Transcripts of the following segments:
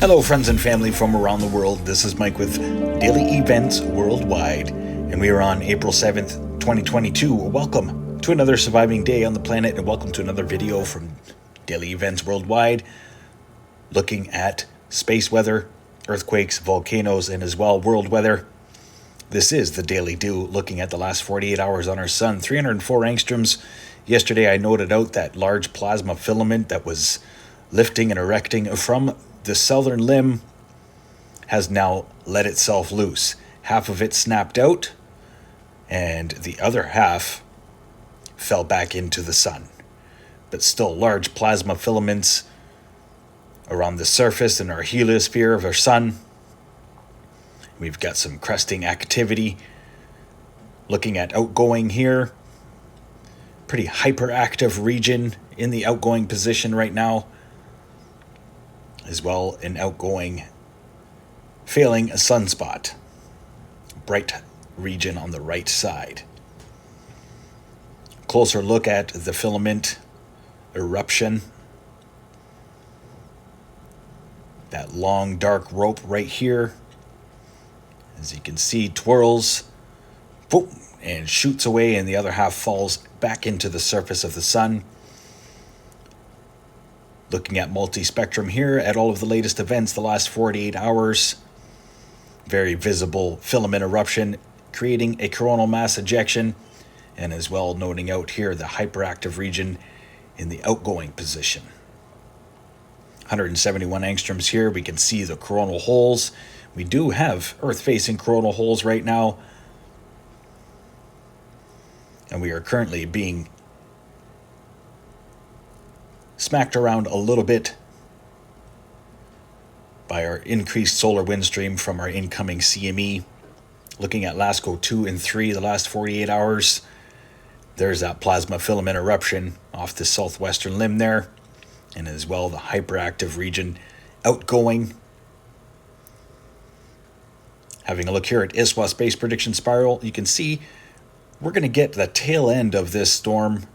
Hello friends and family from around the world, this is Mike with Daily Events Worldwide, and we are on April 7th, 2022. Welcome to another surviving day on the planet, and welcome to another video from Daily Events Worldwide, looking at space weather, earthquakes, volcanoes, and as well world weather. This is the Daily Do, looking at the last 48 hours on our sun, 304 angstroms. Yesterday I noted out that large plasma filament that was lifting and erecting from the southern limb has now let itself loose. Half of it snapped out, and the other half fell back into the sun. But still large plasma filaments around the surface in our heliosphere of our sun. We've got some cresting activity. Looking at outgoing here. Pretty hyperactive region in the outgoing position right now. As well, an outgoing failing a sunspot. Bright region on the right side. Closer look at the filament eruption. That long dark rope right here, as you can see, twirls, boom, and shoots away, and the other half falls back into the surface of the sun. Looking at multi-spectrum here at all of the latest events the last 48 hours. Very visible filament eruption creating a coronal mass ejection, and as well noting out here the hyperactive region in the outgoing position. 171 angstroms here. We can see the coronal holes. We do have Earth-facing coronal holes right now, and we are currently being smacked around a little bit by our increased solar wind stream from our incoming CME. Looking at LASCO 2 and 3 the last 48 hours, there's that plasma filament eruption off the southwestern limb there, and as well the hyperactive region outgoing. Having a look here at ISWA Space Prediction Spiral, you can see we're going to get the tail end of this storm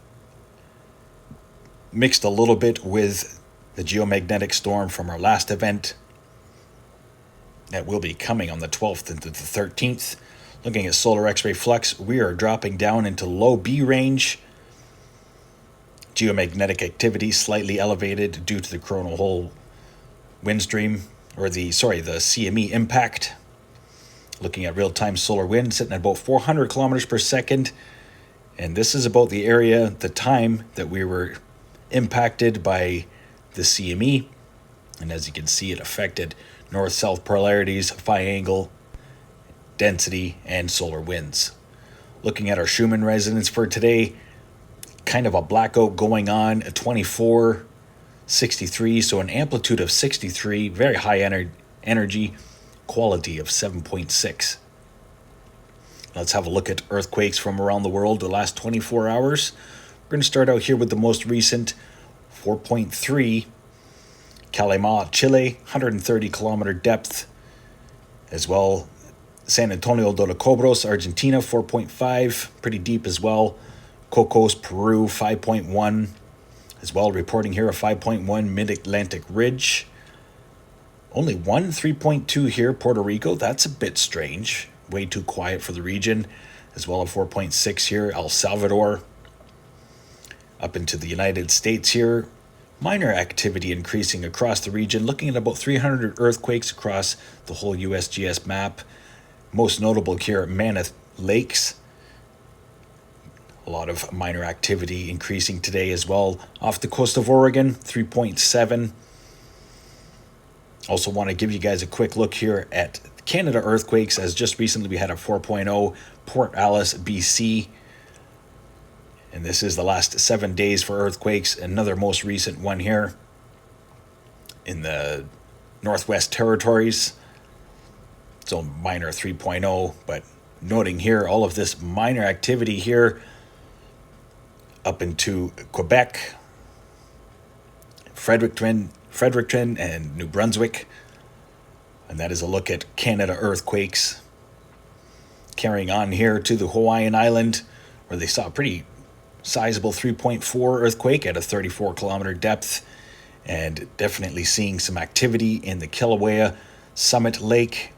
mixed a little bit with the geomagnetic storm from our last event that will be coming on the 12th into the 13th. Looking at solar X-ray flux, we are dropping down into low B range. Geomagnetic activity slightly elevated due to the coronal hole wind stream, or the CME impact. Looking at real-time solar wind sitting at about 400 kilometers per second, and this is about the area, the time that we were impacted by the CME, and as you can see, it affected north-south polarities, phi angle, density, and solar winds. Looking at our Schumann resonance for today, kind of a blackout going on at 2463, so an amplitude of 63, very high energy, quality of 7.6. Let's have a look at earthquakes from around the world the last 24 hours. We're going to start out here with the most recent 4.3, Kilauea, Chile, 130 kilometer depth. As well, San Antonio de los Cobros, Argentina, 4.5, pretty deep as well. Cocos, Peru, 5.1. As well, reporting here a 5.1 mid-Atlantic ridge. Only one 3.2 here, Puerto Rico. That's a bit strange. Way too quiet for the region. As well, a 4.6 here, El Salvador. Up into the United States here, minor activity increasing across the region, looking at about 300 earthquakes across the whole USGS map. Most notable here, Mammoth Lakes. A lot of minor activity increasing today as well. Off the coast of Oregon, 3.7. Also want to give you guys a quick look here at Canada earthquakes, as just recently we had a 4.0, Port Alice, BC. And this is the last 7 days for earthquakes. Another most recent one here in the Northwest Territories. So minor 3.0, but noting here all of this minor activity here up into Quebec, Fredericton, and New Brunswick. And that is a look at Canada earthquakes. Carrying on here to the Hawaiian island, where they saw a pretty sizable 3.4 earthquake at a 34 kilometer depth. and definitely seeing some activity in the Kilauea Summit Lake.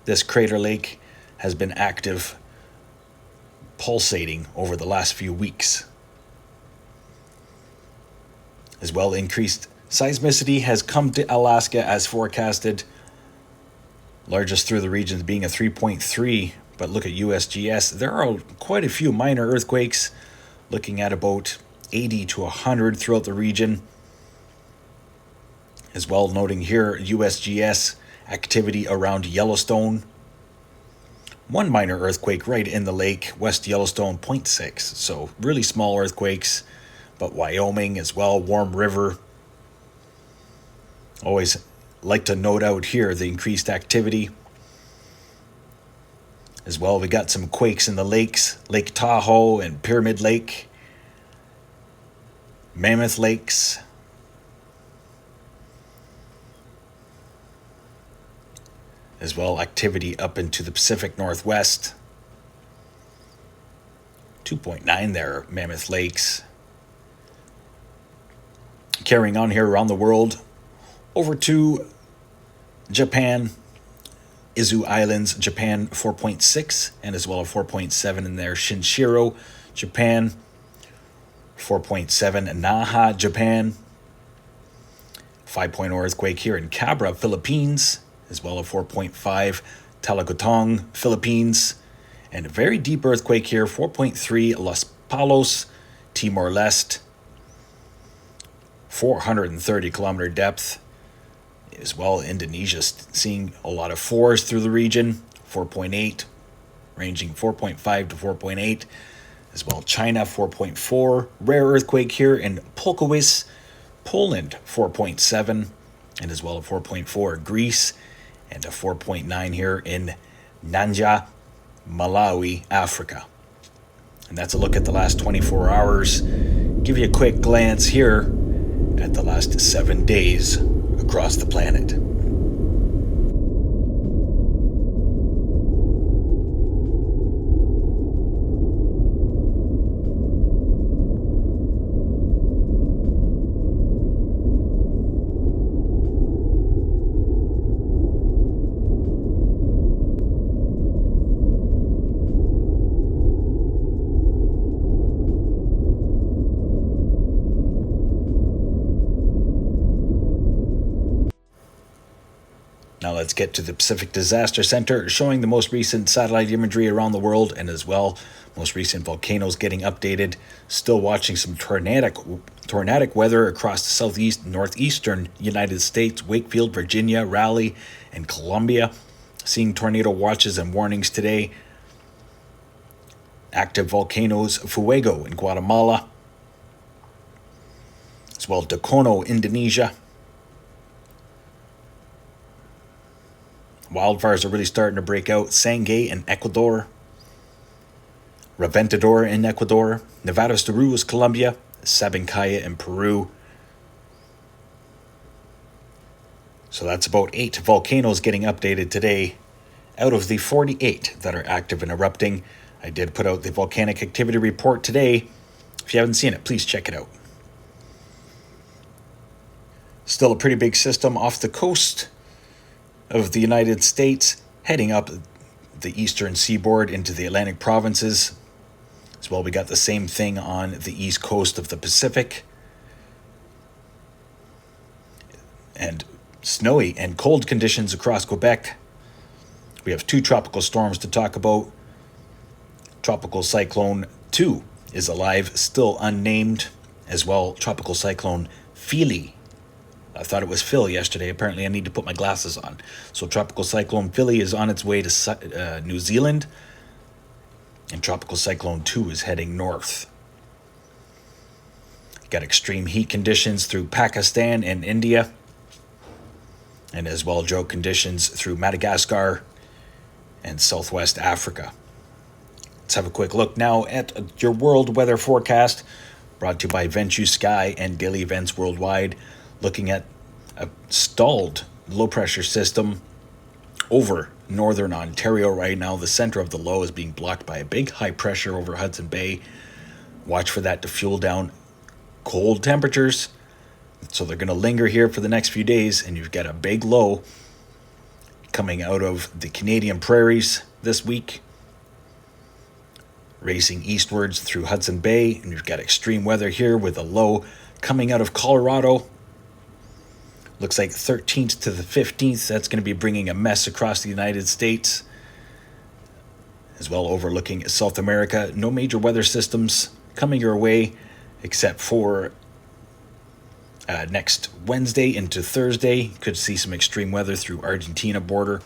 This crater lake has been active, pulsating over the last few weeks. As well, increased seismicity has come to Alaska as forecasted. Largest through the region being a 3.3, but look at USGS. There are quite a few minor earthquakes, looking at about 80 to 100 throughout the region. As well, noting here USGS activity around Yellowstone. One minor earthquake right in the lake, West Yellowstone, 0.6. So really small earthquakes, but Wyoming as well, Warm River. Always like to note out here the increased activity. As well, we got some quakes in the lakes, Lake Tahoe and Pyramid Lake, Mammoth Lakes. As well, activity up into the Pacific Northwest. 2.9 there, Mammoth Lakes. Carrying on here around the world, over to Japan, Izu Islands, Japan 4.6, and as well a 4.7 in there. Shinshiro, Japan 4.7. Naha, Japan 5.0 earthquake here in Cabra, Philippines, as well a 4.5. Talagutong, Philippines, and a very deep earthquake here, 4.3. Los Palos, Timor-Leste, 430 kilometer depth. As well, Indonesia seeing a lot of 4s through the region, 4.8, ranging 4.5 to 4.8. As well, China, 4.4. Rare earthquake here in Polkowice, Poland, 4.7. And as well, a 4.4. Greece, and a 4.9 here in Nanja, Malawi, Africa. And that's a look at the last 24 hours. Give you a quick glance here at the last 7 days across the planet. Now let's get to the Pacific Disaster Center, showing the most recent satellite imagery around the world, and as well, most recent volcanoes getting updated. Still watching some tornadic weather across the southeast, northeastern United States, Wakefield, Virginia, Raleigh, and Columbia. Seeing tornado watches and warnings today. Active volcanoes, Fuego in Guatemala, as well Dakono, Indonesia. Wildfires are really starting to break out. Sangay in Ecuador, Reventador in Ecuador, Nevados de Ruiz, Colombia, Sabancaya in Peru. So that's about 8 volcanoes getting updated today out of the 48 that are active and erupting. I did put out the volcanic activity report today. If you haven't seen it, please check it out. Still a pretty big system off the coast of the United States, heading up the eastern seaboard into the Atlantic provinces. As well, we got the same thing on the east coast of the Pacific. And snowy and cold conditions across Quebec. We have 2 tropical storms to talk about. Tropical Cyclone 2 is alive, still unnamed. As well, Tropical Cyclone Fili. I thought it was Phil yesterday. Apparently, I need to put my glasses on. So Tropical Cyclone Fili is on its way to New Zealand. And Tropical Cyclone 2 is heading north. Got extreme heat conditions through Pakistan and India. And as well, drought conditions through Madagascar and Southwest Africa. Let's have a quick look now at your world weather forecast, brought to you by Ventu Sky and Daily Events Worldwide. Looking at a stalled low-pressure system over northern Ontario right now. The center of the low is being blocked by a big high pressure over Hudson Bay. Watch for that to fuel down cold temperatures So they're going to linger here for the next few days, and you've got a big low coming out of the Canadian prairies this week, racing eastwards through Hudson Bay, and you've got extreme weather here with a low coming out of Colorado. Looks like 13th to the 15th, that's going to be bringing a mess across the United States, as well overlooking South America. No major weather systems coming your way except for next Wednesday into Thursday. Could see some extreme weather through Argentina border.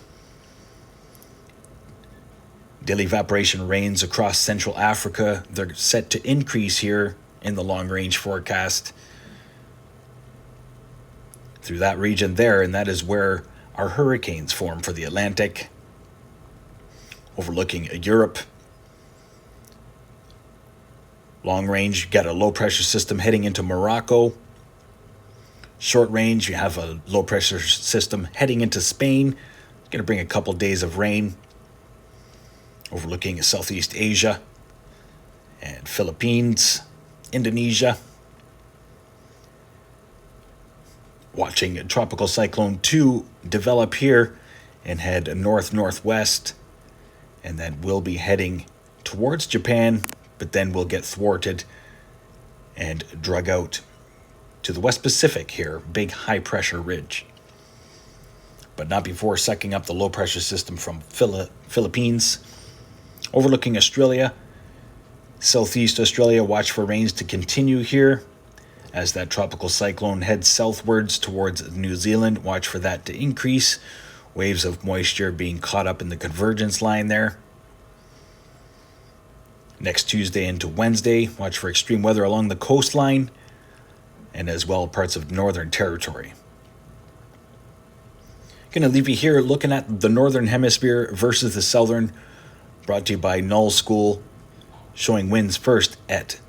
Daily evaporation rains across Central Africa. They're set to increase here in the long-range forecast through that region there, and that is where our hurricanes form for the Atlantic. Overlooking Europe. Long range, you got a low pressure system heading into Morocco. Short range, you have a low pressure system heading into Spain. It's going to bring a couple days of rain. Overlooking Southeast Asia and Philippines, Indonesia. Watching Tropical Cyclone 2 develop here and head north-northwest, and then we'll be heading towards Japan, but then we'll get thwarted and drug out to the West Pacific here, big high-pressure ridge. But not before sucking up the low-pressure system from Philippines. Overlooking Australia, Southeast Australia, watch for rains to continue here as that tropical cyclone heads southwards towards New Zealand. Watch for that to increase. Waves of moisture being caught up in the convergence line there. Next Tuesday into Wednesday, watch for extreme weather along the coastline and as well parts of Northern Territory. Going to leave you here looking at the Northern Hemisphere versus the Southern, brought to you by Null School, showing winds first at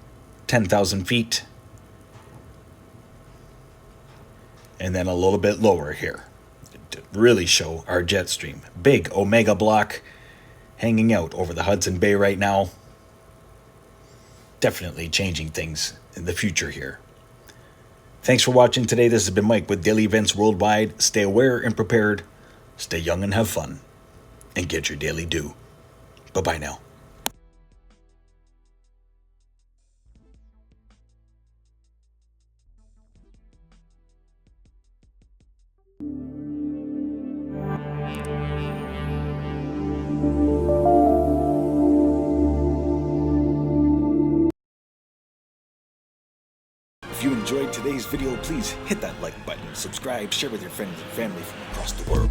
10,000 feet and then a little bit lower here to really show our jet stream. Big Omega block hanging out over the Hudson Bay right now. Definitely changing things in the future here. Thanks for watching today. This has been Mike with Daily Events Worldwide. Stay aware and prepared. Stay young and have fun. And get your daily due. Bye-bye now. If you enjoyed today's video, please hit that like button, subscribe, share with your friends and family from across the world.